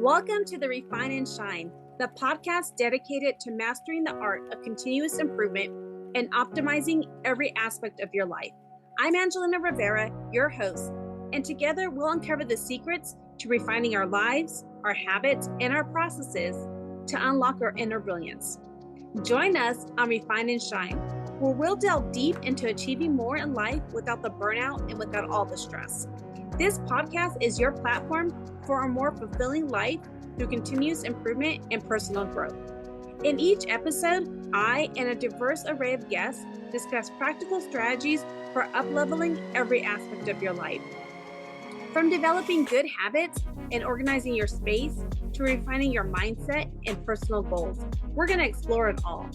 Welcome to the Refine and Shine, the podcast dedicated to mastering the art of continuous improvement and optimizing every aspect of your life. I'm Angelina Rivera, your host, and together we'll uncover the secrets to refining our lives, our habits, and our processes to unlock our inner brilliance. Join us on Refine and Shine, where we'll delve deep into achieving more in life without the burnout and without all the stress. This podcast is your platform for a more fulfilling life through continuous improvement and personal growth. In each episode, I and a diverse array of guests discuss practical strategies for up-leveling every aspect of your life. From developing good habits and organizing your space to refining your mindset and personal goals, we're going to explore it all.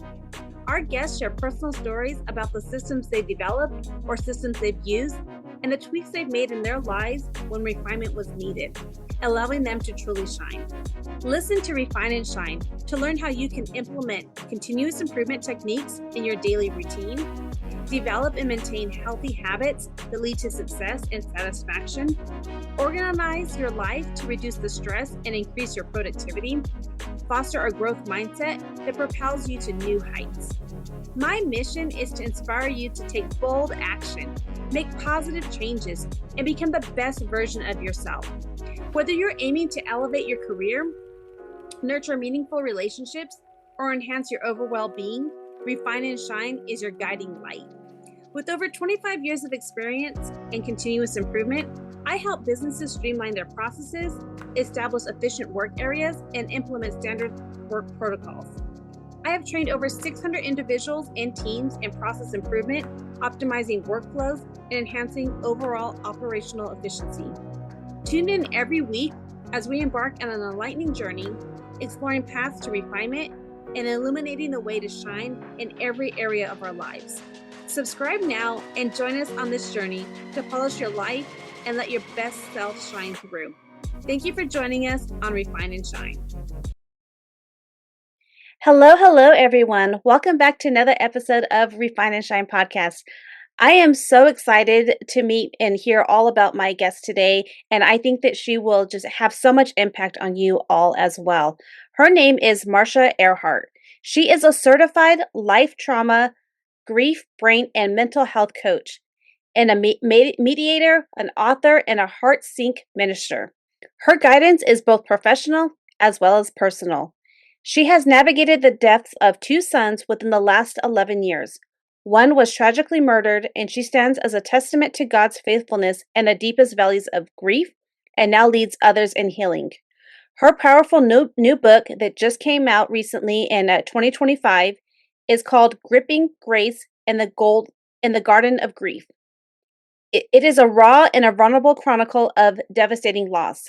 Our guests share personal stories about the systems they've developed or systems they've used and the tweaks they've made in their lives when refinement was needed, allowing them to truly shine. Listen to Refine and Shine to learn how you can implement continuous improvement techniques in your daily routine, develop and maintain healthy habits that lead to success and satisfaction, organize your life to reduce the stress and increase your productivity, foster a growth mindset that propels you to new heights. My mission is to inspire you to take bold action, make positive changes, and become the best version of yourself. Whether you're aiming to elevate your career, nurture meaningful relationships, or enhance your overall well-being, Refine and Shine is your guiding light. With over 25 years of experience in continuous improvement, I help businesses streamline their processes, establish efficient work areas, and implement standard work protocols. I have trained over 600 individuals and teams in process improvement, optimizing workflows, and enhancing overall operational efficiency. Tune in every week as we embark on an enlightening journey, exploring paths to refinement and illuminating the way to shine in every area of our lives. Subscribe now and join us on this journey to polish your life and let your best self shine through. Thank you for joining us on Refine and Shine. Hello, everyone. Welcome back to another episode of Refine and Shine podcast. I am so excited to meet and hear all about my guest today, and I think that she will just have so much impact on you all as well. Her name is Marcia Earhart. She is a certified life trauma, grief, brain, and mental health coach, and a mediator, an author, and a heart sync minister. Her guidance is both professional as well as personal. She has navigated the deaths of 2 sons within the last 11 years. One was tragically murdered, and she stands as a testament to God's faithfulness and the deepest valleys of grief, and now leads others in healing. Her powerful new book that just came out recently in 2025 is called Gripping Grace in the Garden of Grief. It is a raw and a vulnerable chronicle of devastating loss.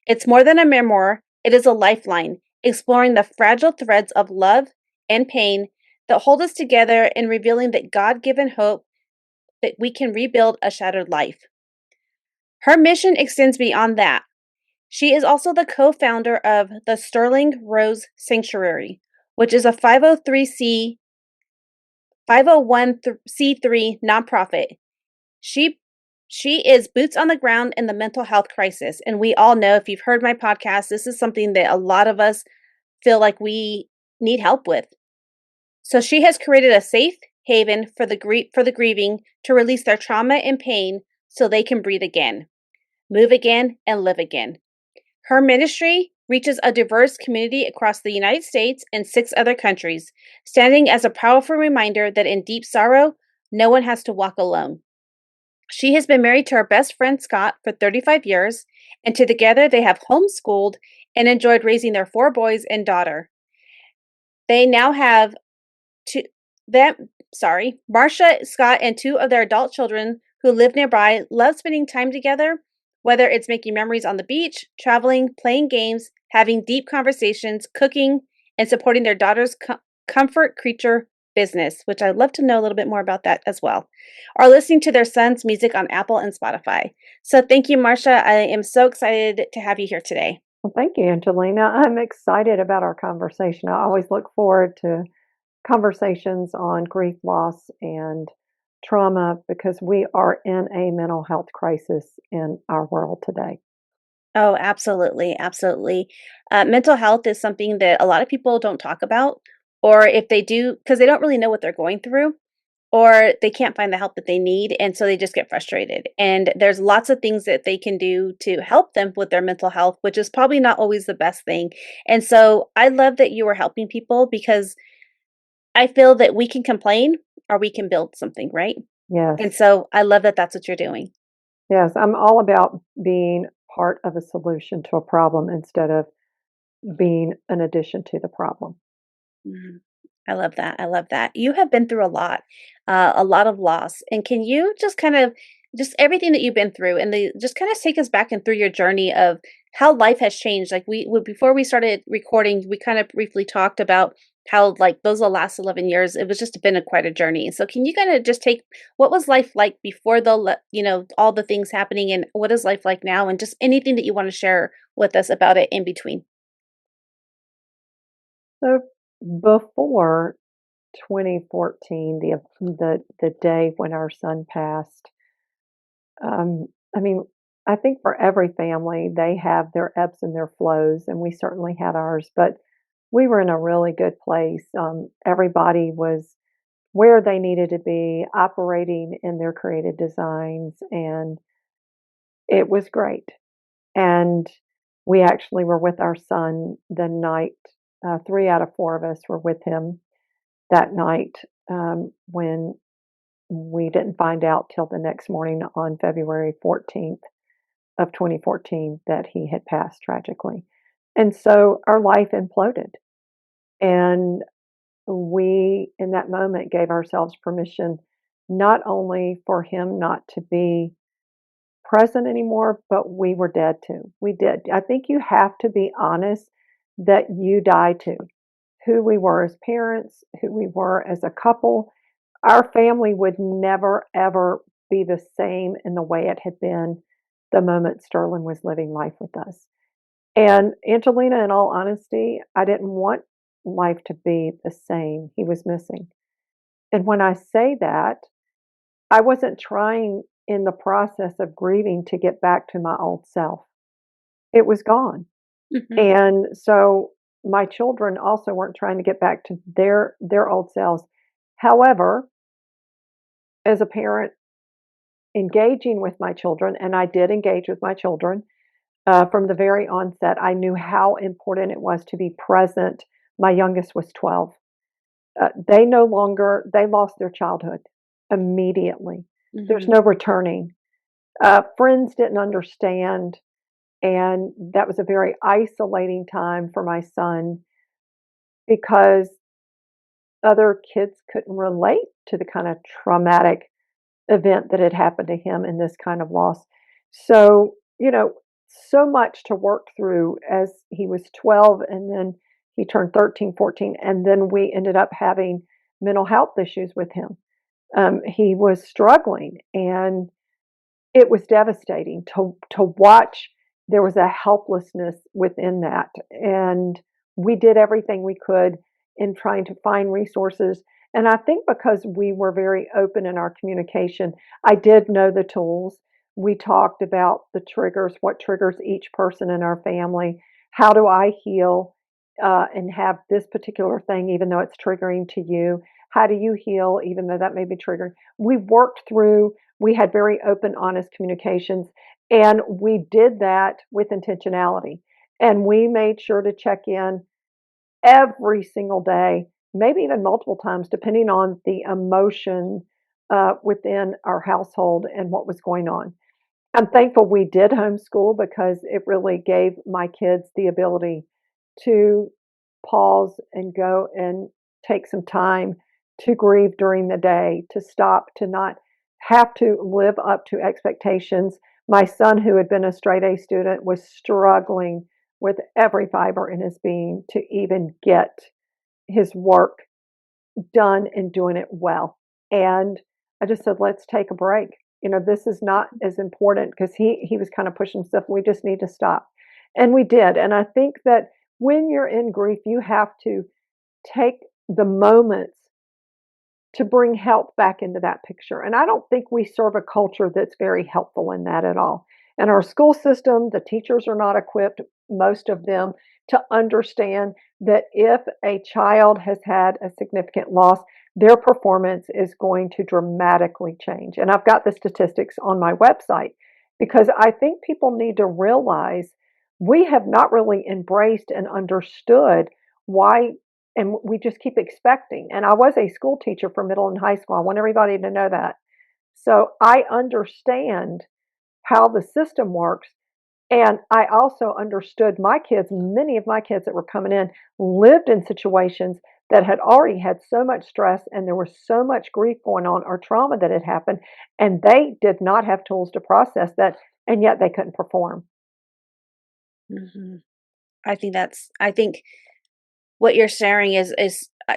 It's more than a memoir, it is a lifeline, exploring the fragile threads of love and pain that hold us together and revealing that God-given hope that we can rebuild a shattered life. Her mission extends beyond that. She is also the co-founder of the Sterling Rose Sanctuary, which is a 501c3 nonprofit. She is boots on the ground in the mental health crisis. And we all know, if you've heard my podcast, this is something that a lot of us feel like we need help with. So she has created a safe haven for the grieving to release their trauma and pain so they can breathe again, move again, and live again. Her ministry reaches a diverse community across the United States and 6 other countries, standing as a powerful reminder that in deep sorrow, no one has to walk alone. She has been married to her best friend Scott for 35 years, and together they have homeschooled and enjoyed raising their 4 boys and daughter. They now have Marcia, Scott, and 2 of their adult children who live nearby love spending time together, whether it's making memories on the beach, traveling, playing games, having deep conversations, cooking, and supporting their daughter's comfort creature business, which I'd love to know a little bit more about that as well, or listening to their son's music on Apple and Spotify. So thank you, Marcia. I am so excited to have you here today. Well, thank you, Angelina. I'm excited about our conversation. I always look forward to conversations on grief, loss, and trauma because we are in a mental health crisis in our world today. Oh, absolutely, absolutely. Mental health is something that a lot of people don't talk about, or if they do, because they don't really know what they're going through, or they can't find the help that they need, and so they just get frustrated. And there's lots of things that they can do to help them with their mental health, which is probably not always the best thing. And so I love that you are helping people because I feel that we can complain or we can build something, right? And Yes. so I love that that's what you're doing. Yes, I'm all about being part of a solution to a problem instead of being an addition to the problem. Mhm. I love that. I love that. You have been through a lot of loss. And can you just kind of just everything that you've been through and the just kind of take us back and through your journey of how life has changed? Like before we started recording, we kind of briefly talked about how like those the last 11 years, it was just been quite a journey. So can you kind of just take what was life like before all the things happening and what is life like now and just anything that you want to share with us about it in between? So before 2014, the day when our son passed, um, I mean, I think for every family, they have their ebbs and their flows, and we certainly had ours, but we were in a really good place. Everybody was where they needed to be, operating in their creative designs, and it was great. And we actually were with our son the night, 3 out of 4 of us were with him that night, when we didn't find out till the next morning on February 14th of 2014 that he had passed tragically. And so our life imploded. And we, in that moment, gave ourselves permission not only for him not to be present anymore, but we were dead too. We did. I think you have to be honest that you die too. Who we were as parents, who we were as a couple. Our family would never, ever be the same in the way it had been the moment Sterling was living life with us. And Angelina, in all honesty, I didn't want life to be the same. He was missing. And when I say that, I wasn't trying in the process of grieving to get back to my old self. It was gone. Mhm. And so my children also weren't trying to get back to their old selves. However, as a parent engaging with my children, and I did engage with my children from the very onset, I knew how important it was to be present. My youngest was 12. They no longer, they lost their childhood immediately. There's Mhm. no returning. Friends didn't understand. And that was a very isolating time for my son because other kids couldn't relate to the kind of traumatic event that had happened to him in this kind of loss. So, so much to work through as he was 12 and then he turned 13, 14, and then we ended up having mental health issues with him. He was struggling and it was devastating to watch. There was a helplessness within that, and we did everything we could in trying to find resources, and I think because we were very open in our communication, I did know the tools. We talked about the triggers, what triggers each person in our family. How do I heal, and have this particular thing even though it's triggering to you? How do you heal even though that may be triggering? We had very open, honest communications, and we did that with intentionality. And we made sure to check in every single day, maybe even multiple times, depending on the emotion within our household and what was going on. I'm thankful we did homeschool because it really gave my kids the ability to pause and go and take some time to grieve during the day, to stop, to not have to live up to expectations. My son, who had been a straight A student, was struggling with every fiber in his being to even get his work done and doing it well. And I just said, let's take a break. This is not as important because he was kind of pushing stuff. We just need to stop. And we did. And I think that when you're in grief, you have to take the moments to bring health back into that picture. And I don't think we serve a culture that's very helpful in that at all. And our school system, the teachers are not equipped, most of them, to understand that if a child has had a significant loss, their performance is going to dramatically change. And I've got the statistics on my website because I think people need to realize we have not really embraced and understood why, and we just keep expecting. And I was a school teacher for middle and high school. I want everybody to know that. So I understand how the system works. And I also understood my kids, many of my kids that were coming in lived in situations that had already had so much stress and there was so much grief going on or trauma that had happened, and they did not have tools to process that, and yet they couldn't perform. Hmm. I think what you're sharing is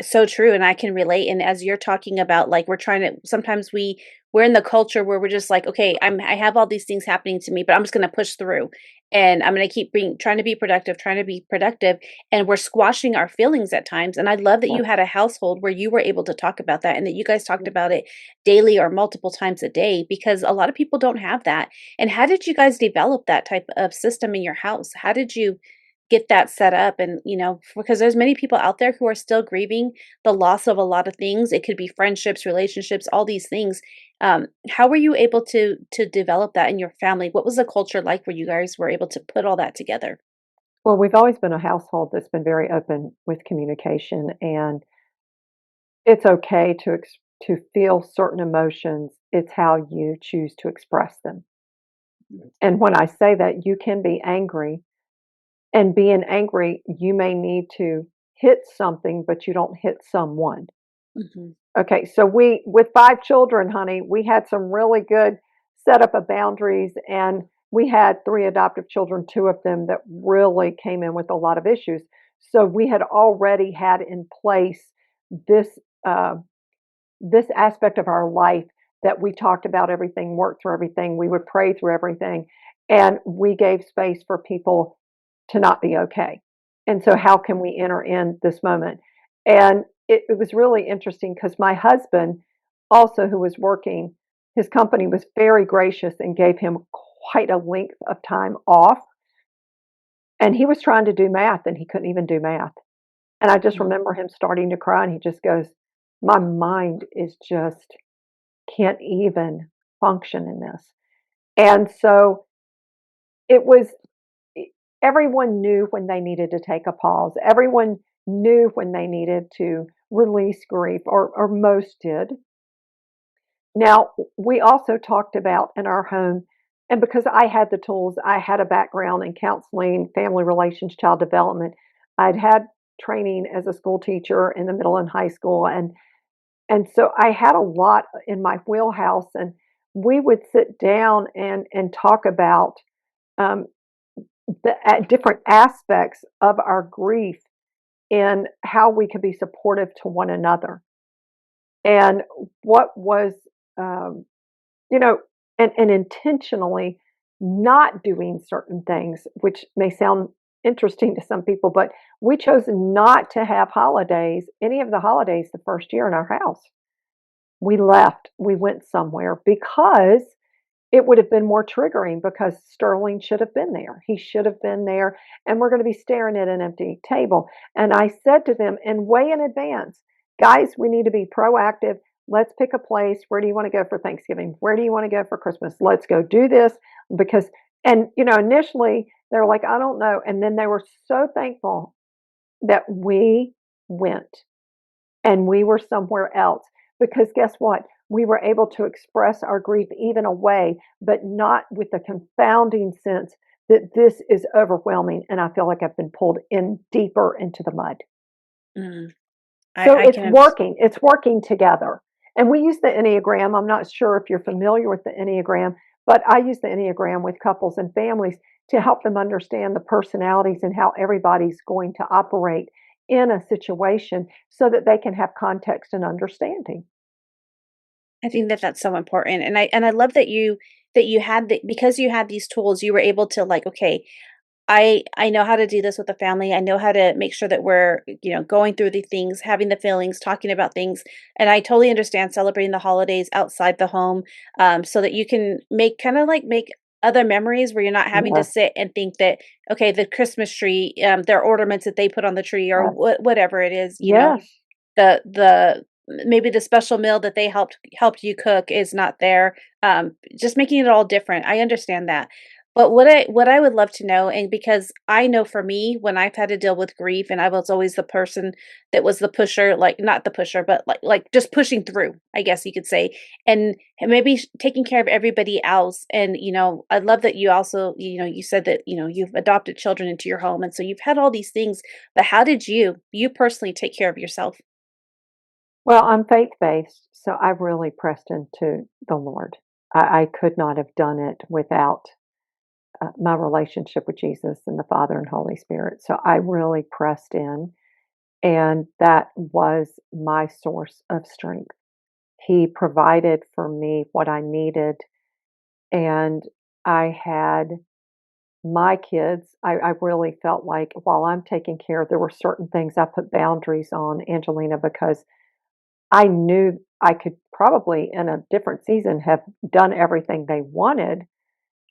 so true, and I can relate. And as you're talking about, like, we're trying to, sometimes we're in the culture where we're just like, okay, I have all these things happening to me, but I'm just going to push through, and I'm going to keep being trying to be productive, and we're squashing our feelings at times. And I love that Yeah. you had a household where you were able to talk about that, and that you guys talked about it daily or multiple times a day, because a lot of people don't have that. And how did you guys develop that type of system in your house? How did you get that set up? And because there's many people out there who are still grieving the loss of a lot of things. It could be friendships, relationships, all these things. How were you able to develop that in your family? What was the culture like where you guys were able to put all that together? Well, we've always been a household that's been very open with communication, and it's okay to feel certain emotions. It's how you choose to express them. And when I say that, you can be angry, and being angry, you may need to hit something, but you don't hit someone. Hmm. Okay, so with 5 children, honey, we had some really good setup of boundaries, and we had 3 adoptive children, 2 of them that really came in with a lot of issues. So we had already had in place this uh, this aspect of our life that we talked about everything, worked through everything, we would pray through everything, and we gave space for people to not be okay. And so, how can we enter in this moment? And it was really interesting because my husband, also who was working, his company was very gracious and gave him quite a length of time off. And he was trying to do math and he couldn't even do math. And I just remember him starting to cry and he just goes, "My mind is just can't even function in this." And so it was everyone knew when they needed to take a pause. Everyone knew when they needed to release grief, or most did. Now, we also talked about in our home, and because I had the tools, I had a background in counseling, family relations, child development. I'd had training as a school teacher in the middle and high school, and so I had a lot in my wheelhouse, and we would sit down and talk about um, the different aspects of our grief and how we could be supportive to one another. And what was, um, you know, and intentionally not doing certain things, which may sound interesting to some people, but we chose not to have holidays, any of the holidays, the first year in our house. We left, we went somewhere because it would have been more triggering because Sterling should have been there. He should have been there, and we're going to be staring at an empty table. And I said to them, and way in advance, guys, we need to be proactive. Let's pick a place. Where do you want to go for Thanksgiving? Where do you want to go for Christmas? Let's go do this because, and initially they were like, I don't know. And then they were so thankful that we went and we were somewhere else because guess what? We were able to express our grief even away, but not with the confounding sense that this is overwhelming and I feel like I've been pulled in deeper into the mud. Mm. So I can understand. it's working together. And we use the Enneagram. I'm not sure if you're familiar with the Enneagram, but I use the Enneagram with couples and families to help them understand the personalities and how everybody's going to operate in a situation so that they can have context and understanding. I think that that's so important, and I love that you had because you had these tools, you were able to, like, okay, I know how to do this with the family. I know how to make sure that we're, going through the things, having the feelings, talking about things. And I totally understand celebrating the holidays outside the home, so that you can make kind of like make other memories where you're not having to Yes, sit and think that, okay, the Christmas tree, their ornaments that they put on the tree or yes, whatever it is, yes. the maybe the special meal that they helped you cook is not there, just making it all different. I understand that. But what I would love to know, and because I know for me, when I've had to deal with grief, and I was always the person that was the pusher, like not the pusher, but like just pushing through, I guess you could say, and maybe taking care of everybody else. And I love that you also, you said that you've adopted children into your home, and so you've had all these things. But how did you personally take care of yourself? Well, I'm faith-based, so I really pressed into the Lord. I could not have done it without my relationship with Jesus and the Father and Holy Spirit. So I really pressed in, and that was my source of strength. He provided for me what I needed, and I had my kids. I really felt like while I'm taking care, there were certain things I put boundaries on, Angelina, because I knew I could probably in a different season have done everything they wanted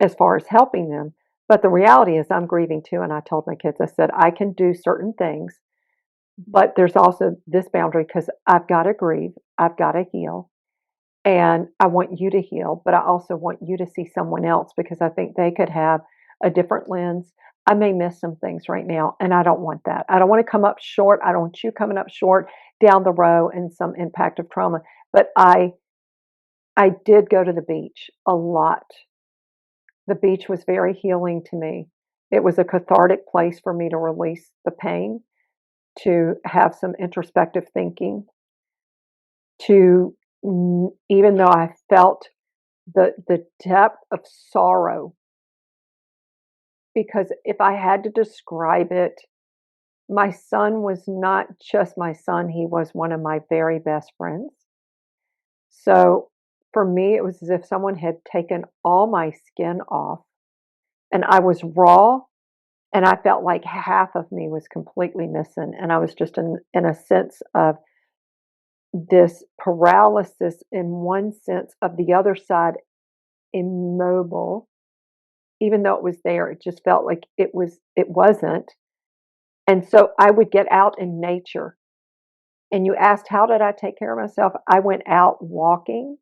as far as helping them. But the reality is I'm grieving too. And I told my kids, I said, I can do certain things, but there's also this boundary because I've got to grieve, I've got to heal. And I want you to heal, but I also want you to see someone else because I think they could have a different lens. I may miss some things right now, and I don't want that. I don't want to come up short. I don't want you coming up short down the row in some impact of trauma. But I did go to the beach a lot. The beach was very healing to me. It was a cathartic place for me to release the pain, to have some introspective thinking, to even though I felt the depth of sorrow, because if I had to describe it, my son was not just my son, he was one of my very best friends. So for me, it was as if someone had taken all my skin off and I was raw and I felt like half of me was completely missing. And I was just in a sense of this paralysis in one sense, of the other side immobile. Even though it was there, it just felt like it wasn't. And so I would get out in nature. And you asked, how did I take care of myself? I went out walking.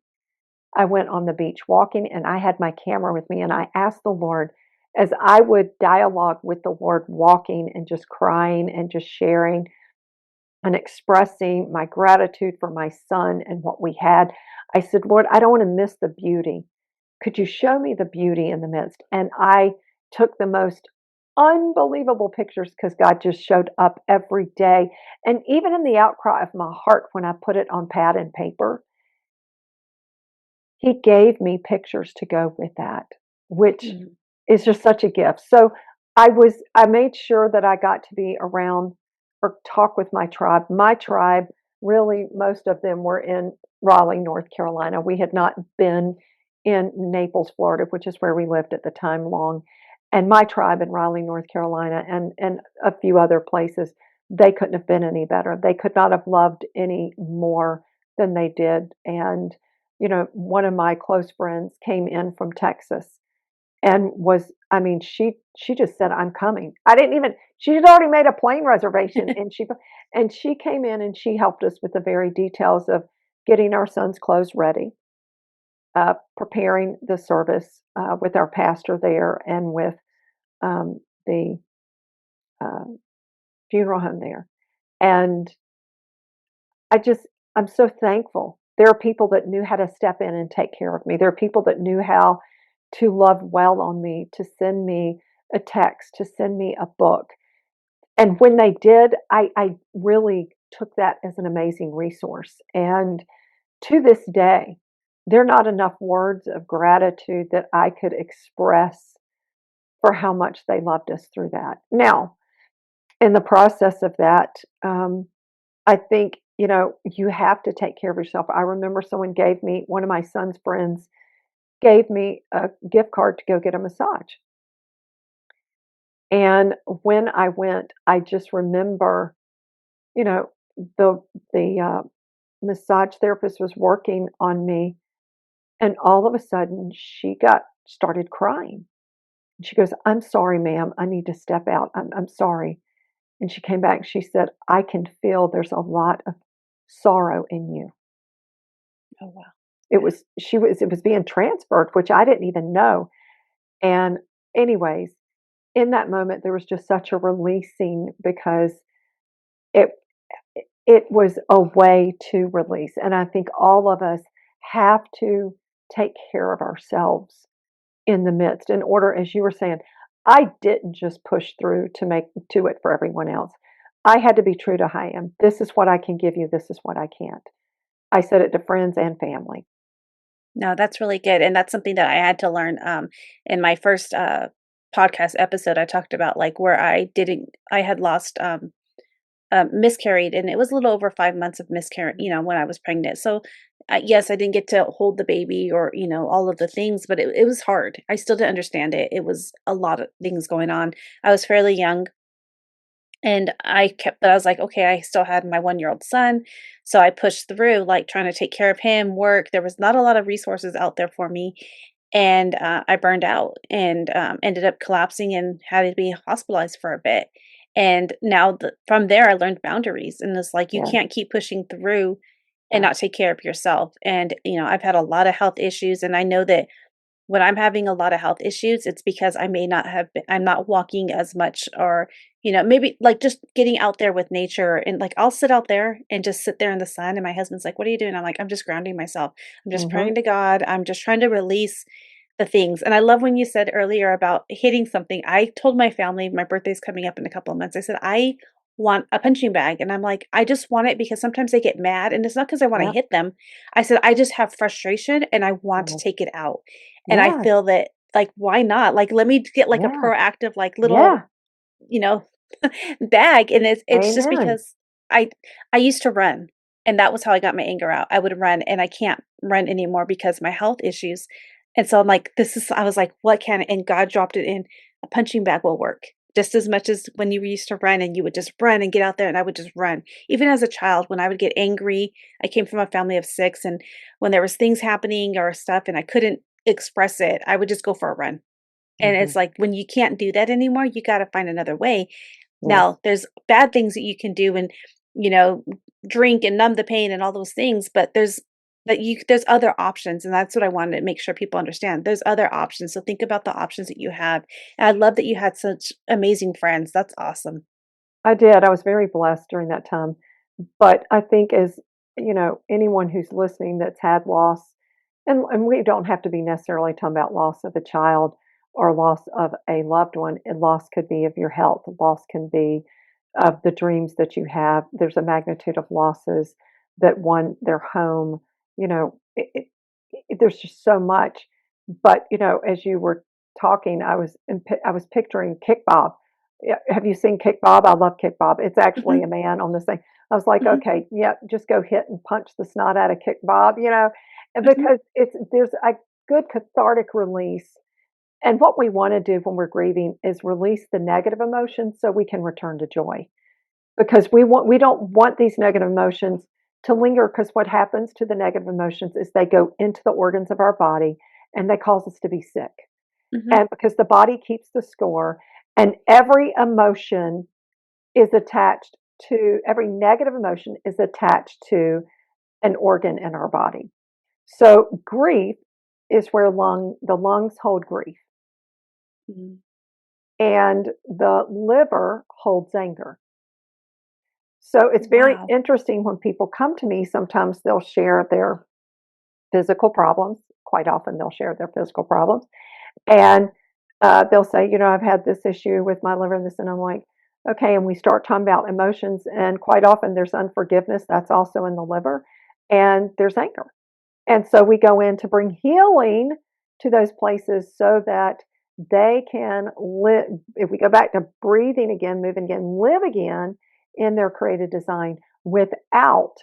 I went on the beach walking, and I had my camera with me. And I asked the Lord, as I would dialogue with the Lord, walking and just crying and just sharing and expressing my gratitude for my son and what we had. I said, Lord, I don't want to miss the beauty. Could you show me the beauty in the midst? And I took the most unbelievable pictures because God just showed up every day. And even in the outcry of my heart, when I put it on pad and paper, He gave me pictures to go with that, which Mhm. is just such a gift. So I made sure that I got to be around or talk with my tribe. My tribe, really, most of them were in Raleigh, North Carolina. We had not been in Naples, Florida, which is where we lived at the time, long. And my tribe in Raleigh, North Carolina, and a few other places, they couldn't have been any better. They could not have loved any more than they did. And one of my close friends came in from Texas and I mean, she just said, "I'm coming." I didn't even She had already made a plane reservation, and she came in and she helped us with the very details of getting our son's clothes ready, preparing the service with our pastor there and with the uh, funeral home there. And I just I'm so thankful. There are people that knew how to step in and take care of me. There are people that knew how to love well on me, to send me a text, to send me a book. And when they did, I really took that as an amazing resource. And to this day, there are not enough words of gratitude that I could express for how much they loved us through that. Now, in the process of that, I think, you have to take care of yourself. I remember one of my son's friends gave me a gift card to go get a massage. And when I went, I just remember, you know, the massage therapist was working on me, and all of a sudden started crying. And she goes, "I'm sorry, ma'am. I need to step out. I'm sorry." And she came back and she said, "I can feel there's a lot of sorrow in you." Oh, wow. It was being transferred, which I didn't even know. And anyways, in that moment there was just such a releasing because it it was a way to release. And I think all of us have to take care of ourselves in the midst in order, as you were saying, I didn't just push through to make to it for everyone else. I had to be true to who I am. This is what I can give you. This is what I can't. I said it to friends and family. No, that's really good, and that's something that I had to learn, in my first, podcast episode, I talked about, like, where I had lost, miscarried, and it was a little over 5 months of miscarriage, when I was pregnant. So, yes, I didn't get to hold the baby or, all of the things, but it was hard. I still didn't understand it. It was a lot of things going on. I was fairly young, and but I was like, okay, I still had my 1-year-old son. So I pushed through, like trying to take care of him, work. There was not a lot of resources out there for me. And I burned out and ended up collapsing and had to be hospitalized for a bit. And now from there, I learned boundaries. And it's like, you Yeah, can't keep pushing through and yeah, not take care of yourself. And, I've had a lot of health issues. And I know that when I'm having a lot of health issues, it's because I may not have been, I'm not walking as much or, maybe like just getting out there with nature and like I'll sit out there and just sit there in the sun. And my husband's like, "What are you doing?" I'm like, "I'm just grounding myself. I'm just mhm, praying to God. I'm just trying to release the things." And I love when you said earlier about hitting something. I told my family, my birthday's coming up in a couple of months. I said, I want a punching bag. And I'm like, I just want it because sometimes they get mad. And it's not because I want to yep, hit them. I said, I just have frustration and I want to yes, take it out. And I yes, feel that, like, why not? Like, let me get like a yeah, proactive, like little, yeah, you know, bag. And it's just amen, because I I used to run and that was how I got my anger out. I would run and I can't run anymore because of my health issues. And so I'm like, I was like, what can, and God dropped it in, a punching bag will work. Just as much as when you used to run and you would just run and get out there and I would just run. Even as a child, when I would get angry, I came from a family of 6, and when there was things happening or stuff and I couldn't express it, I would just go for a run. And mhm, it's like when you can't do that anymore, you gotta find another way. yes. Now, there's bad things that you can do and, you know, drink and numb the pain and all those things, but there's other options, and that's what I wanted to make sure people understand. There's other options, so think about the options that you have. And I love that you had such amazing friends. That's awesome. I did. I was very blessed during that time. But I think as, anyone who's listening that's had loss, and we don't have to be necessarily talking about loss of a child or loss of a loved one. And loss could be of your health. Loss can be of the dreams that you have. There's a magnitude of losses that one, their home, there's just so much. But, as you were talking, I was picturing Kick Bob. Yeah, have you seen Kick Bob? I love Kick Bob. It's actually Mhm, a man on this thing. I was like, mhm, okay, yeah, just go hit and punch the snot out of Kick Bob, and mhm, because there's a good cathartic release. And what we want to do when we're grieving is release the negative emotions so we can return to joy. Because we don't want these negative emotions to linger, because what happens to the negative emotions is they go into the organs of our body and they cause us to be sick. mhm. And because the body keeps the score, and every emotion is attached to every negative emotion is attached to an organ in our body. So grief is where the lungs hold grief, Mhm. and the liver holds anger. So it's very Wow. interesting when people come to me. Sometimes they'll share their physical problems. Quite often they'll share their physical problems, and they'll say, I've had this issue with my liver and this, and I'm like, okay. And we start talking about emotions, and quite often there's unforgiveness. That's also in the liver, and there's anger. And so we go in to bring healing to those places so that they can live. If we go back to breathing again, moving again, live again in their created design without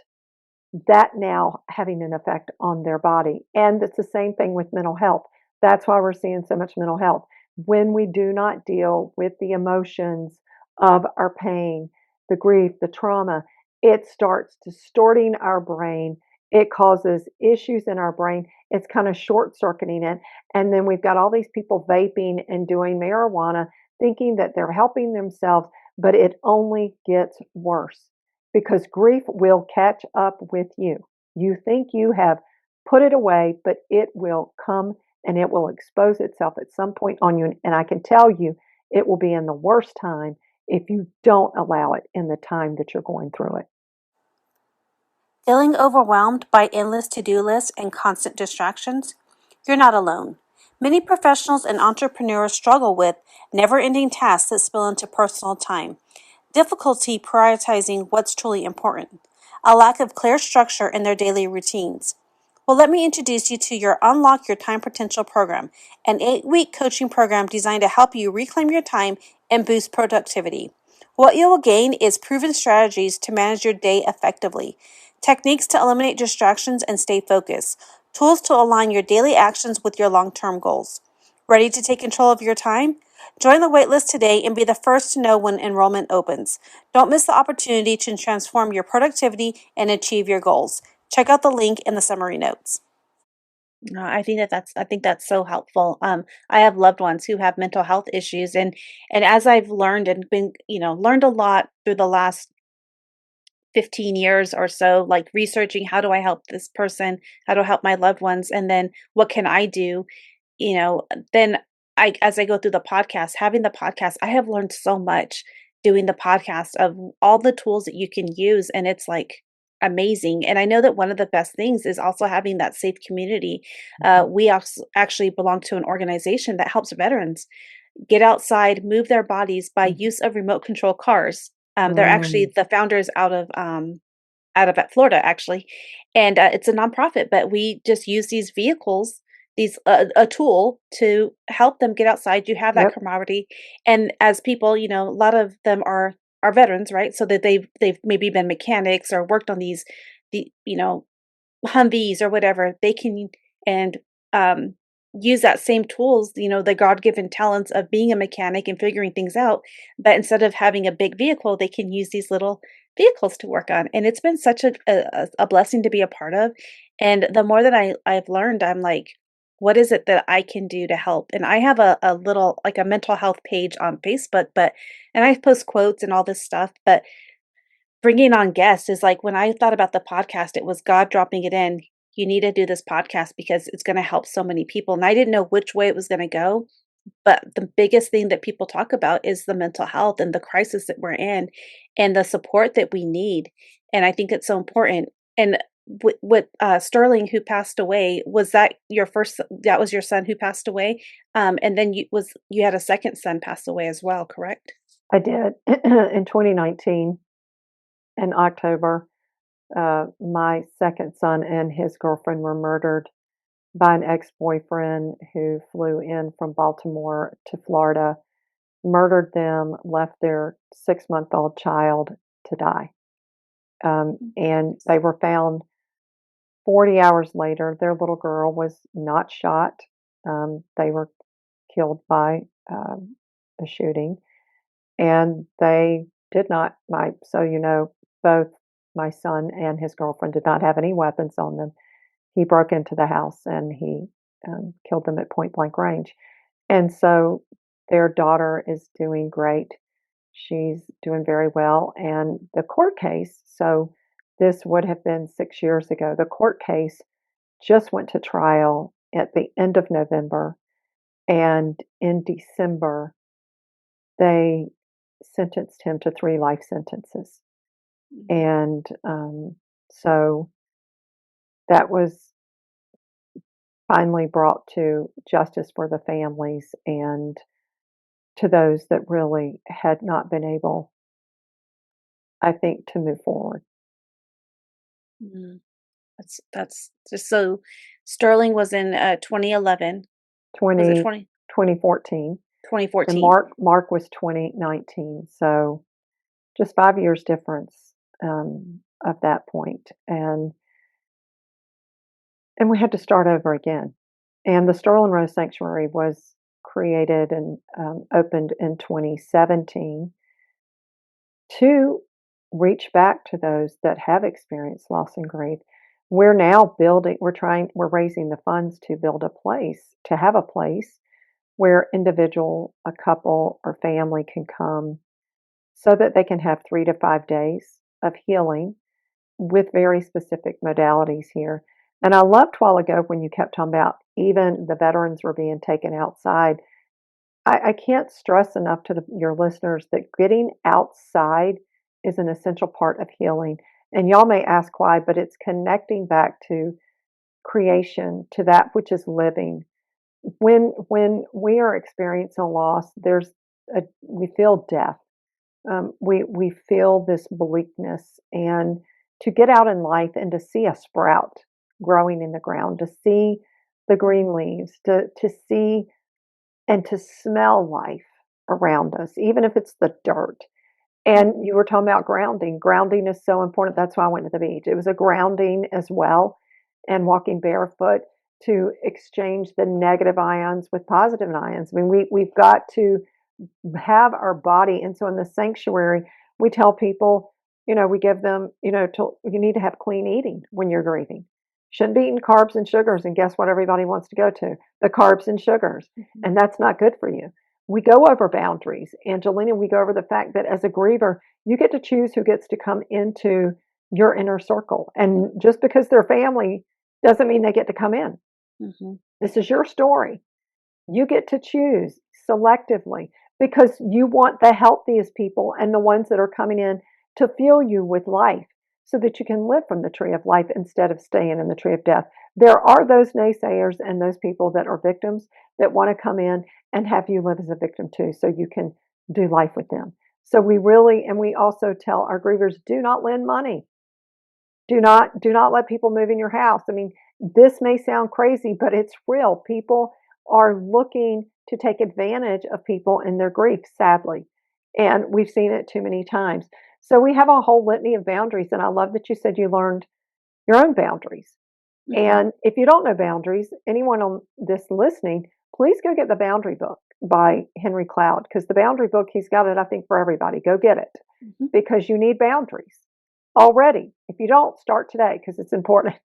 that now having an effect on their body. And it's the same thing with mental health. That's why we're seeing so much mental health. When we do not deal with the emotions of our pain, the grief, the trauma, it starts distorting our brain. it causes issues in our brain. It's kind of short circuiting it. And then we've got all these people vaping and doing marijuana, thinking that they're helping themselves, but it only gets worse because grief will catch up with you. You think you have put it away, but it will come and it will expose itself at some point on you. And I can tell you, it will be in the worst time if you don't allow it in the time that you're going through it. Feeling overwhelmed by endless to-do lists and constant distractions? You're not alone. Many professionals and entrepreneurs struggle with never-ending tasks that spill into personal time, difficulty prioritizing what's truly important, a lack of clear structure in their daily routines. Well, let me introduce you to your Unlock Your Time Potential program, an 8-week coaching program designed to help you reclaim your time and boost productivity. What you will gain is proven strategies to manage your day effectively, techniques to eliminate distractions and stay focused, tools to align your daily actions with your long-term goals. Ready to take control of your time? Join the waitlist today and be the first to know when enrollment opens. Don't miss the opportunity to transform your productivity and achieve your goals. Check out the link in the summary notes. No, I think that's so helpful. I have loved ones who have mental health issues, and as I've learned and been, learned a lot through the last 15 years or so, like researching how do I help this person, how do I help my loved ones, and then what can I do, then as I go through the podcast, having the podcast, I have learned so much doing the podcast of all the tools that you can use, and it's like amazing. And I know that one of the best things is also having that safe community. We also actually belong to an organization that helps veterans get outside, move their bodies by use of remote control cars. They're actually Mm. the founders out of Florida actually, and it's a nonprofit. But we just use these vehicles, these a tool to help them get outside. You have that Yep. camaraderie, and as people, a lot of them are veterans, right? So that they've maybe been mechanics or worked on the Humvees or whatever, they can and um, use that same tools, the God-given talents of being a mechanic and figuring things out. But instead of having a big vehicle, they can use these little vehicles to work on. And it's been such a blessing to be a part of. And the more that I've learned, I'm like, what is it that I can do to help? And I have a little like a mental health page on Facebook, and I post quotes and all this stuff, but bringing on guests is like when I thought about the podcast, it was God dropping it in. You need to do this podcast because it's going to help so many people. And I didn't know which way it was going to go. But the biggest thing that people talk about is the mental health and the crisis that we're in and the support that we need. And I think it's so important. And with Sterling, who passed away, was that your first? That was your son who passed away, and then you had a second son pass away as well, correct? I did in 2019 in October. My second son and his girlfriend were murdered by an ex-boyfriend who flew in from Baltimore to Florida, murdered them, left their 6-month-old child to die. And they were found 40 hours later. Their little girl was not shot. They were killed by a shooting, and they did not. Both my son and his girlfriend did not have any weapons on them. He broke into the house and he killed them at point blank range. And so their daughter is doing great. She's doing very well. And the court case, so this would have been 6 years ago, the court case just went to trial at the end of November. And in December, they sentenced him to 3 life sentences. And so that was finally brought to justice for the families and to those that really had not been able, I think, to move forward. Mhm. That's just so Sterling was in 2011. Was it 20, 2014, and 2014? Mark was 2019. So just 5 years difference of that point. And we had to start over again. And the Sterling Rose Sanctuary was created and opened in 2017 to reach back to those that have experienced loss and grief. we're now we're raising the funds to build to have a place where a couple, or family can come so that they can have 3 to 5 days of healing with very specific modalities here. And I loved a while ago when you kept talking about even the veterans were being taken outside. I can't stress enough to your listeners that getting outside is an essential part of healing. And y'all may ask why, but it's connecting back to creation, to that which is living. When we are experiencing a loss, we feel death. We feel this bleakness, and to get out in life and to see a sprout growing in the ground, to see the green leaves, to see and to smell life around us, even if it's the dirt. And you were talking about grounding. Grounding is so important. That's why I went to the beach. It was a grounding as well, and walking barefoot to exchange the negative ions with positive ions. I mean, we've got to have our body. And so in the sanctuary, we tell people, we give them, you need to have clean eating when you're grieving. Shouldn't be eating carbs and sugars. And guess what everybody wants to go to? The carbs and sugars. Mm-hmm. And that's not good for you. We go over boundaries. Angelina, we go over the fact that as a griever, you get to choose who gets to come into your inner circle. And just because they're family doesn't mean they get to come in. Mm-hmm. This is your story. You get to choose selectively because you want the healthiest people and the ones that are coming in to fill you with life so that you can live from the tree of life instead of staying in the tree of death. There are those naysayers and those people that are victims that want to come in and have you live as a victim too, so you can do life with them. So we also tell our grievers, do not lend money. Do not let people move in your house. I mean, this may sound crazy, but it's real. People are looking to take advantage of people in their grief, sadly. And we've seen it too many times. So we have a whole litany of boundaries. And I love that you said you learned your own boundaries. Mm-hmm. And if you don't know boundaries, anyone on this listening, please go get the Boundary Book by Henry Cloud, because the Boundary Book, he's got it, I think, for everybody. Go get it, mm-hmm. because you need boundaries already. If you don't, start today because it's important.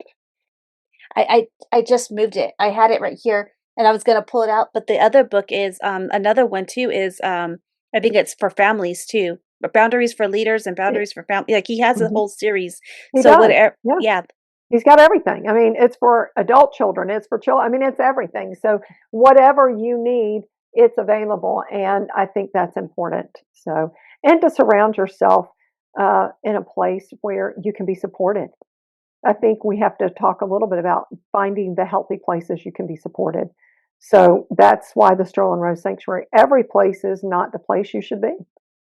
I just moved it. I had it right here and I was going to pull it out, but the other book is another one too is I think it's for families too. Boundaries for leaders and boundaries for family. Like he has a whole series. He so does. whatever, yeah. He's got everything. I mean, it's for adult children, it's for children. I mean, it's everything. So whatever you need, it's available. And I think that's important. So, and to surround yourself in a place where you can be supported. I think we have to talk a little bit about finding the healthy places you can be supported. So that's why the Sterling Rose Sanctuary, every place is not the place you should be.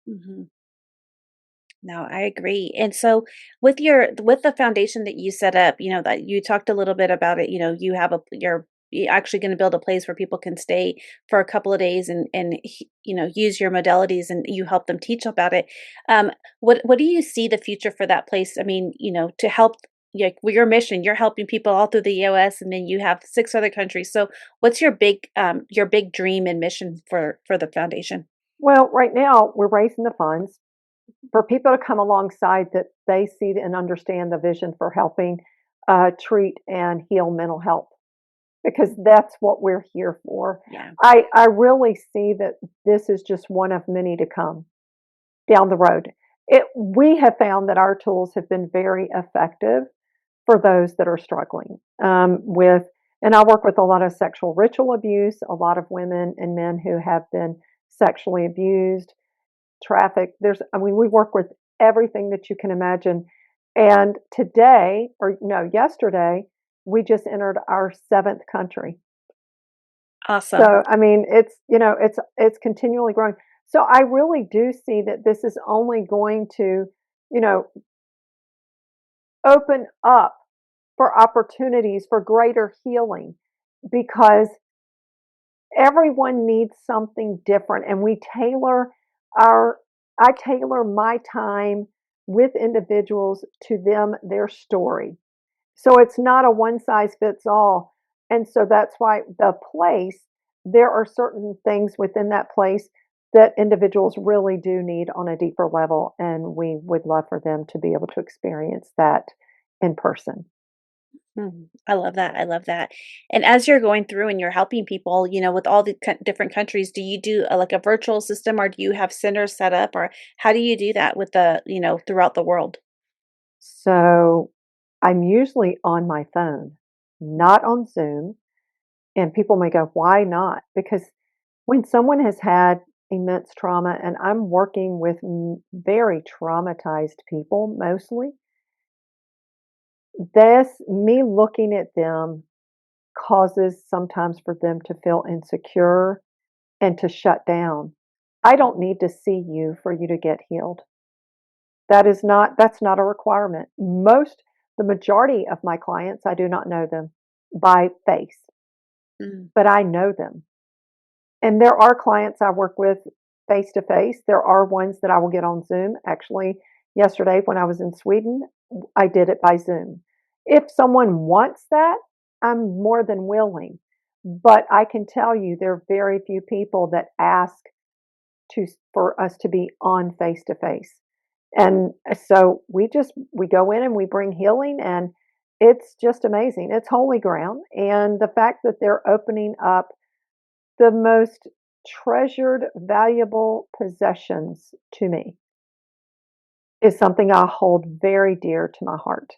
Mm-hmm. No, I agree. And so with the foundation that you set up, that you talked a little bit about it, you're actually going to build a place where people can stay for a couple of days and use your modalities, and you help them teach about it. What do you see the future for that place? I mean, to help, with your mission, you're helping people all through the US, and then you have 6 other countries. So what's your big dream and mission for the foundation? Well, right now we're raising the funds for people to come alongside that they see and understand the vision for helping treat and heal mental health, because that's what we're here for. Yeah. I really see that this is just one of many to come down the road. We have found that our tools have been very effective for those that are struggling and I work with a lot of sexual ritual abuse, a lot of women and men who have been sexually abused, trafficked. We work with everything that you can imagine. And yesterday, we just entered our 7th country. Awesome. So, I mean, it's continually growing. So I really do see that this is only going to, open up for opportunities for greater healing, because everyone needs something different, and I tailor my time with individuals to their story. So it's not a one size fits all. And so that's why there are certain things within that place that individuals really do need on a deeper level. And we would love for them to be able to experience that in person. I love that. I love that. And as you're going through and you're helping people, with all the different countries, do you do like a virtual system or do you have centers set up or how do you do that with throughout the world? So I'm usually on my phone, not on Zoom. And people may go, why not? Because when someone has had immense trauma, and I'm working with very traumatized people mostly, me looking at them causes sometimes for them to feel insecure and to shut down. I don't need to see you for you to get healed. That's not a requirement. The majority of my clients, I do not know them by face, Mm. but I know them. And there are clients I work with face to face. There are ones that I will get on Zoom. Actually, yesterday when I was in Sweden, I did it by Zoom. If someone wants that, I'm more than willing. But I can tell you there are very few people that ask for us to be on face to face. And so we go in and we bring healing, and it's just amazing. It's holy ground. And the fact that they're opening up the most treasured, valuable possessions to me is something I hold very dear to my heart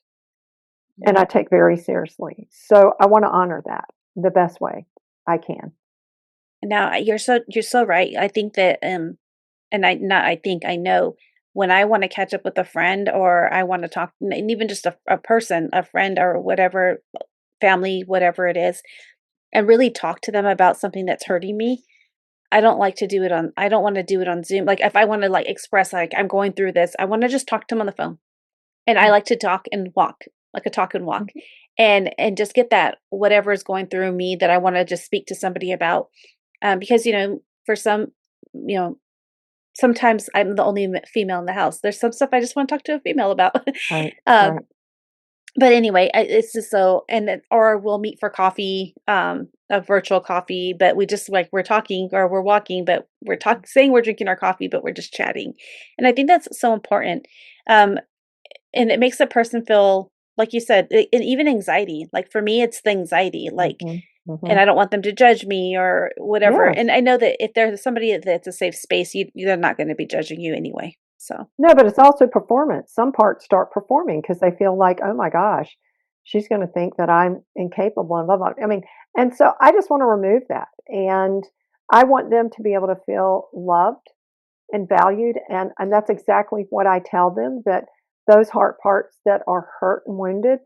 and I take very seriously. So I want to honor that the best way I can. Now, you're so right. I think that and I not I think I know when I want to catch up with a friend or I want to talk and even just a person, a friend or whatever, family, whatever it is, and really talk to them about something that's hurting me. I don't want to do it on Zoom. Like if I want to like express like I'm going through this, I want to just talk to them on the phone. And I like to talk and walk, like a talk and walk. Mhm. And just get that whatever is going through me that I want to just speak to somebody about. Because for some, you know, sometimes I'm the only female in the house. There's some stuff I just want to talk to a female about. Right, um, right. but anyway, it's just so, and then, or we'll meet for coffee, a virtual coffee, but we just like we're talking or we're walking, but we're talking, saying we're drinking our coffee, but we're just chatting. And I think that's so important. Um, and it makes the person feel, like you said, and even anxiety. Like for me, it's the anxiety, like, Hmm. and Hmm. I don't want them to judge me or whatever. Yes. And I know that if there's somebody that's a safe space, they're not going to be judging you anyway. So, No, but it's also performance. Some parts start performing because they feel like, oh my gosh, she's going to think that I'm incapable and blah, blah. I mean, and so I just want to remove that. And I want them to be able to feel loved and valued. And that's exactly what I tell them, that those heart parts that are hurt and wounded,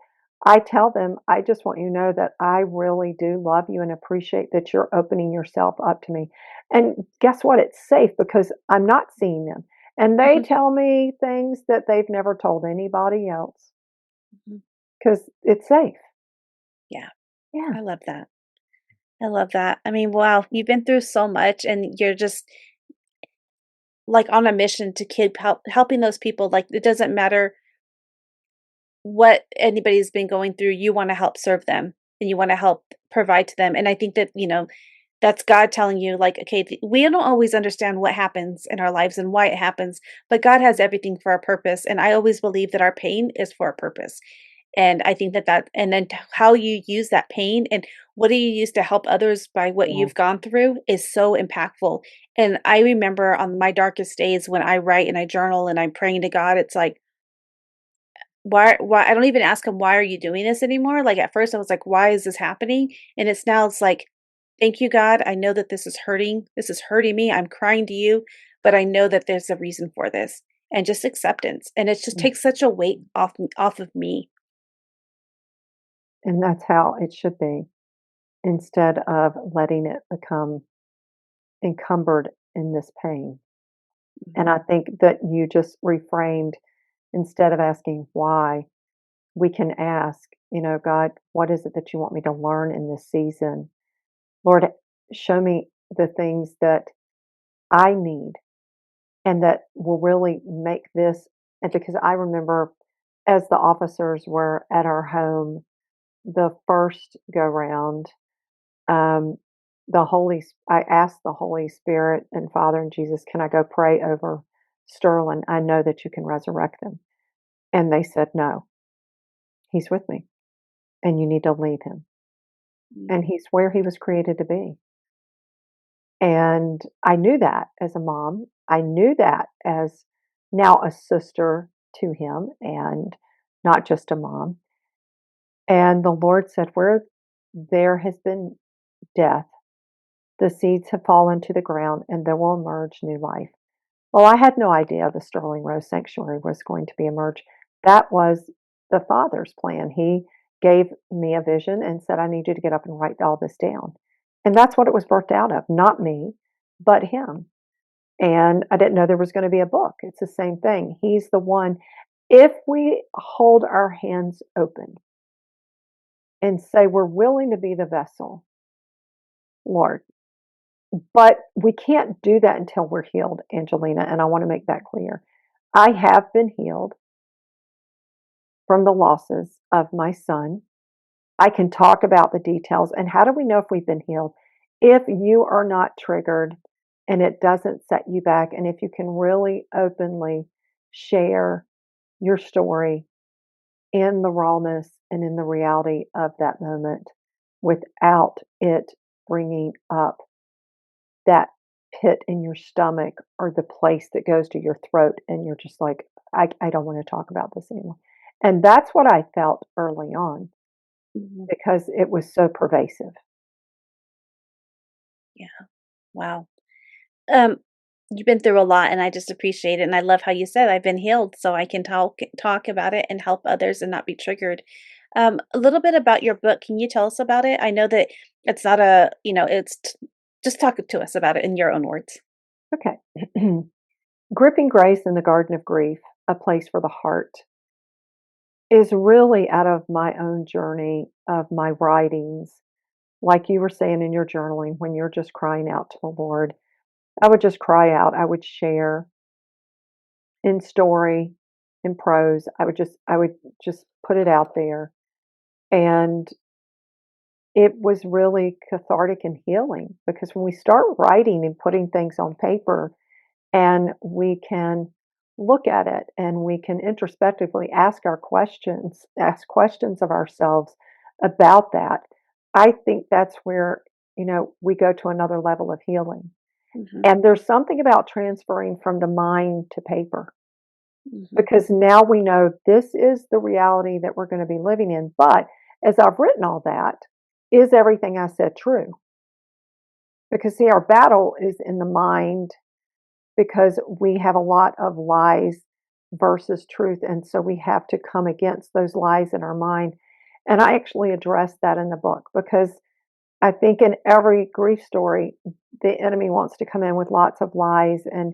I tell them, I just want you to know that I really do love you and appreciate that you're opening yourself up to me. And guess what? It's safe because I'm not seeing them. And they mhm, tell me things that they've never told anybody else mhm. because it's safe. Yeah, Yeah. I love that. I love that. I mean, wow, you've been through so much and you're just like on a mission to keep helping those people. Like it doesn't matter what anybody's been going through, you want to help serve them and you want to help provide to them. And I think that, that's God telling you, like, okay, we don't always understand what happens in our lives and why it happens, but God has everything for a purpose. And I always believe that our pain is for a purpose. And I think and then how you use that pain and what do you use to help others by what Yeah. you've gone through is so impactful. And I remember on my darkest days when I write and I journal and I'm praying to God, it's like, why I don't even ask him, "Why are you doing this anymore?" Like, at first, I was like, "Why is this happening?" And it's like, "Thank you, God. I know that this is hurting. This is hurting me. I'm crying to you, but I know that there's a reason for this." And just acceptance. And it just Mm. takes such a weight off of me. And that's how it should be, instead of letting it become encumbered in this pain. And Mhm. I think that you just reframed, instead of asking why, we can ask, God, what is it that you want me to learn in this season? Lord, show me the things that I need and that will really make this. And because I remember as the officers were at our home the first go round, um, I asked the Holy Spirit and Father and Jesus, can I go pray over Sterling? I know that you can resurrect them. And they said, no, he's with me. and you need to leave him. Mm. And he's where he was created to be. And I knew that as a mom. I knew that as now a sister to him and not just a mom. And the Lord said, where there has been death, the seeds have fallen to the ground and there will emerge new life. Well, I had no idea the Sterling Rose Sanctuary was going to be emerged. That was the Father's plan. He gave me a vision and said, I need you to get up and write all this down. And that's what it was birthed out of, not me, but him. And I didn't know there was going to be a book. It's the same thing. He's the one. If we hold our hands open and say we're willing to be the vessel, Lord, but we can't do that until we're healed, Angelina, and I want to make that clear. I have been healed from the losses of my son. I can talk about the details. And how do we know if we've been healed? If you are not triggered and it doesn't set you back, and if you can really openly share your story in the rawness and in the reality of that moment without it bringing up that pit in your stomach or the place that goes to your throat, and you're just like, I don't want to talk about this anymore. And that's what I felt early on Mhm. because it was so pervasive. Yeah. Wow. Um, you've been through a lot, and I just appreciate it. And I love how you said I've been healed, so I can talk about it and help others and not be triggered. A little bit about your book. Can you tell us about it? I know that it's not a, just talk to us about it in your own words. Okay. Gripping Grace in the Garden of Grief, A Place for the Heart, is really out of my own journey of my writings. Like you were saying in your journaling, when you're just crying out to the Lord, I would just cry out. I would share in story, in prose. I would just put it out there. And it was really cathartic and healing because when we start writing and putting things on paper and we can look at it and we can introspectively ask questions of ourselves about that, I think that's where, we go to another level of healing. Mhm, And there's something about transferring from the mind to paper mhm, because now we know this is the reality that we're going to be living in. But as I've written all that, is everything I said true? Because, see, our battle is in the mind because we have a lot of lies versus truth. And so we have to come against those lies in our mind. And I actually address that in the book because I think in every grief story, the enemy wants to come in with lots of lies and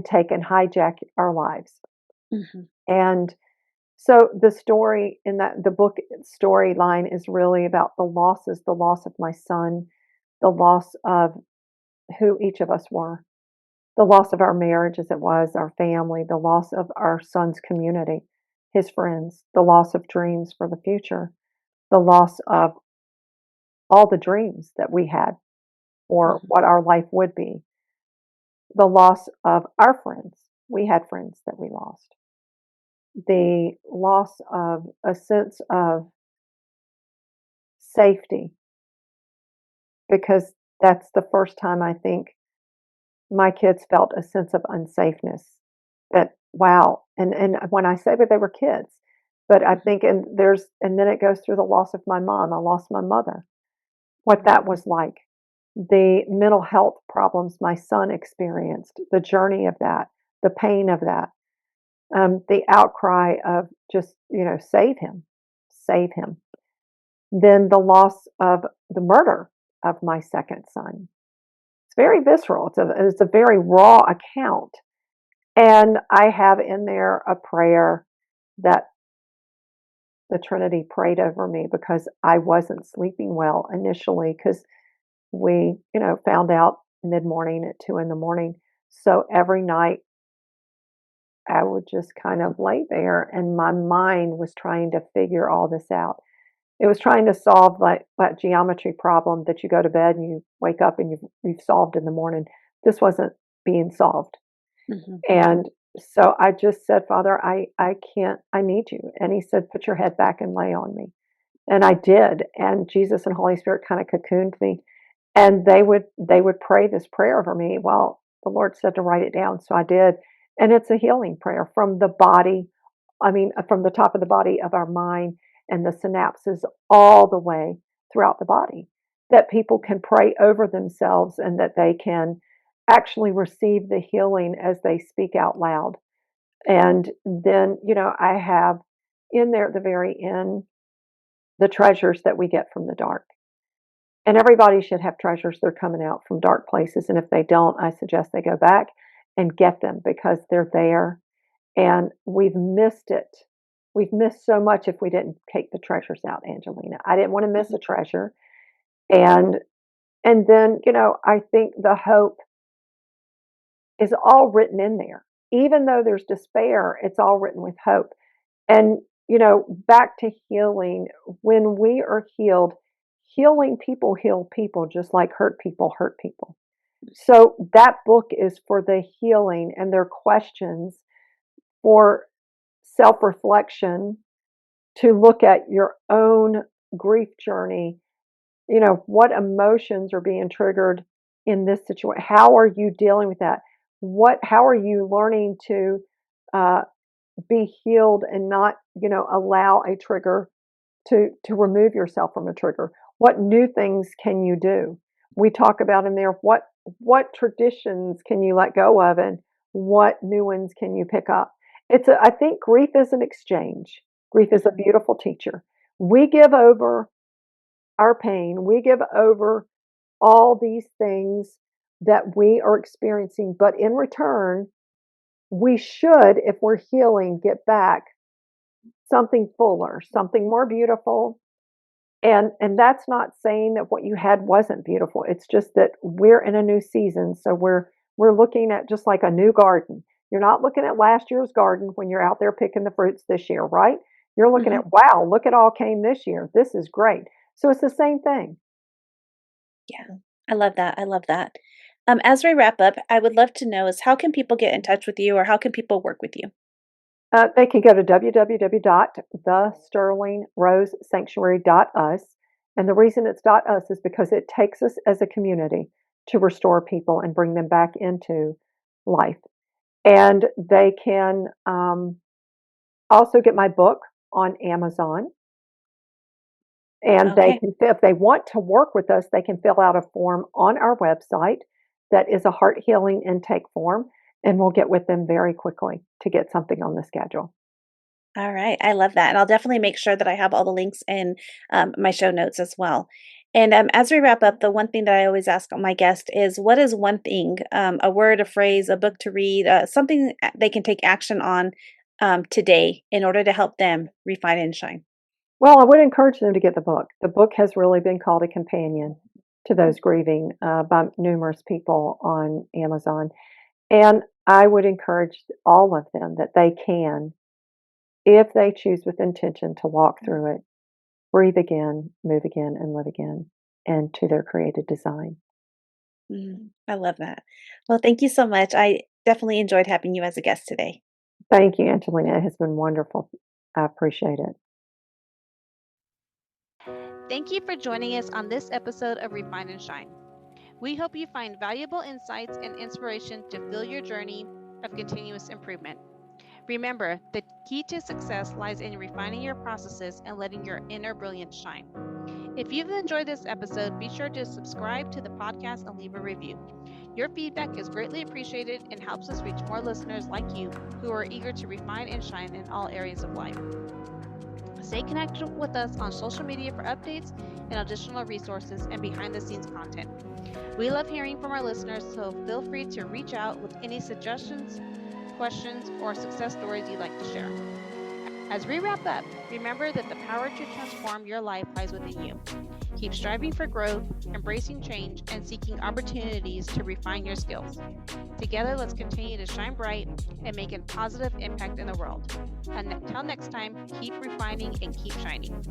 take and hijack our lives. mhm, And so the story in the book storyline is really about the loss of my son, the loss of who each of us were, the loss of our marriage as it was, our family, the loss of our son's community, his friends, the loss of dreams for the future, the loss of all the dreams that we had or mhm, what our life would be, the loss of our friends. We had friends that we lost, the loss of a sense of safety, because that's the first time I think my kids felt a sense of unsafeness. That wow, and when I say that they were kids, but I mhm, think and then it goes through the loss of my mom. I lost my mother. What that was like, the mental health problems my son experienced, the journey of that, the pain of that, the outcry of just save him. Then the loss of the murder of my second son. It's very visceral. It's a very raw account. And I have in there a prayer that the Trinity prayed over me because I wasn't sleeping well initially because we, found out mid-morning at 2 in the morning. So every night I would just kind of lay there and my mind was trying to figure all this out. It was trying to solve like that geometry problem that you go to bed and you wake up and you've solved in the morning. This wasn't being solved. mhm, And so I just said, Father, I can't, I need you. And he said, put your head back and lay on me. And I did. And Jesus and Holy Spirit kind of cocooned me. And they would pray this prayer over me. Well, the Lord said to write it down. So I did. And it's a healing prayer from the body. I mean, from the top of the body of our mind and the synapses all the way throughout the body, that people can pray over themselves and that they can actually receive the healing as they speak out loud. And then, I have in there at the very end the treasures that we get from the dark. And everybody should have treasures that are coming out from dark places. And if they don't, I suggest they go back and get them because they're there. And we've missed it. We've missed so much if we didn't take the treasures out, Angelina. I didn't want to miss a treasure. And then, I think the hope is all written in there. Even though there's despair, it's all written with hope. And, back to healing, when we are healed, healing people heal people just like hurt people hurt people. So that book is for the healing and their questions for self reflection to look at your own grief journey. What emotions are being triggered in this situation? How are you dealing with that? How are you learning to uh, be healed and not, allow a trigger to remove yourself from a trigger? What new things can you do? We talk about in there what traditions can you let go of and what new ones can you pick up? I think grief is an exchange. Grief is a beautiful teacher. We give over our pain. We give over all these things that we are experiencing, but in return, we should, if we're healing, get back something fuller, something more beautiful. And that's not saying that what you had wasn't beautiful. It's just that we're in a new season, so we're looking at just like a new garden. You're not looking at last year's garden when you're out there picking the fruits this year, right? You're looking Mhm. at, wow, look at all came this year. This is great. So it's the same thing. Yeah, I love that. I love that. As we wrap up, I would love to know is how can people get in touch with you or how can people work with you? They can go to www.thesterlingrosesanctuary.us. And the reason it's .us is because it takes us as a community to restore people and bring them back into life. And they can also get my book on Amazon. And Okay. if they want to work with us, they can fill out a form on our website that is a heart healing intake form, and we'll get with them very quickly to get something on the schedule. All right. I love that. And I'll definitely make sure that I have all the links in my show notes as well. And as we wrap up, the one thing that I always ask my guest is what is one thing, a word, a phrase, a book to read, something they can take action on today in order to help them refine and shine? Well, I would encourage them to get the book. The book has really been called a companion to those grieving by numerous people on Amazon. And I would encourage all of them that they can, if they choose with intention to walk through it, breathe again, move again, and live again, and to their created design. I love that. Well, thank you so much. I definitely enjoyed having you as a guest today. Thank you, Angelina. It has been wonderful. I appreciate it. Thank you for joining us on this episode of Refine and Shine. We hope you find valuable insights and inspiration to fill your journey of continuous improvement. Remember, the key to success lies in refining your processes and letting your inner brilliance shine. If you've enjoyed this episode, be sure to subscribe to the podcast and leave a review. Your feedback is greatly appreciated and helps us reach more listeners like you who are eager to refine and shine in all areas of life. Stay connected with us on social media for updates and additional resources and behind the scenes content. We love hearing from our listeners, so feel free to reach out with any suggestions, questions, or success stories you'd like to share. As we wrap up, remember that the power to transform your life lies within you. Keep striving for growth, embracing change, and seeking opportunities to refine your skills. Together, let's continue to shine bright and make a positive impact in the world. Until next time, keep refining and keep shining.